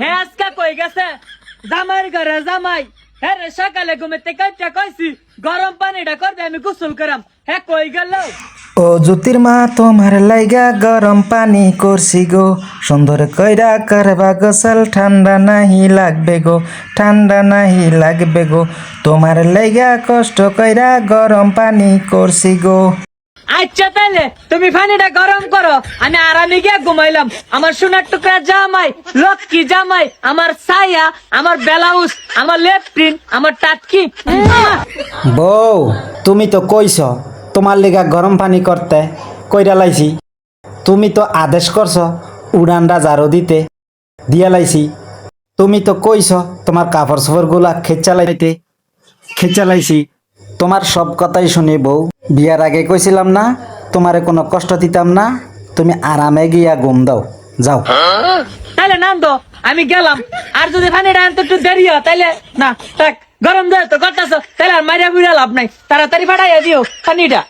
হ্যাঁ আজকে কই গেছে জামাইয়ের ঘরে জামাই হ্যাঁ রে সকালে ঘুমেতে কাইটা কইছি গরম পানিটা করবে আমি গোসল করাম হ্যাঁ কই গেল ও জ্যোতির মা তোমার লাইগা গরম পানি করছি গো সুন্দর কইরা করবা গোসল ঠান্ডা নাহি লাগবে গো ঠান্ডা নাহি লাগবে গো তোমার লাইগা কষ্ট কইরা গরম পানি করছি গো। আচ্ছা তাহলে তুমি পানিটা গরম করো আমি আরামে গিয়ে ঘুমাইলাম আমার সোনার টুকরা জামাই লক্ষ্মী জামাই আমার ছায়া আমার ব্লাউজ আমার লেফটিন আমার টাটকি বউ তুমি তো কইছ তোমার লিগা গরম পানি করতে কইরা লাইছি তুমি তো আদেশ করছ উড়ানটা জারো দিতে দিয়া লাইছি তুমি তো কইছ তোমার কাপড় চোপড় গুলা খেচা লাইছি তোমার সব কথাই শুনি বউ বিয়ার আগে কইছিলাম না তোমারে কোনো কষ্ট দিতাম না তুমি আরামে গিয়া ঘুম দাও যাও। তাহলে নান্দো আমি গেলাম আর যদি পানিটা আনতে একটু দেরি হয় তাহলে না থাক গরম দেয় তো করতেছ তাহলে আর মারিয়া বুড়া লাভ নাই তাড়াতাড়ি পাঠাইয়া দিও পানিটা।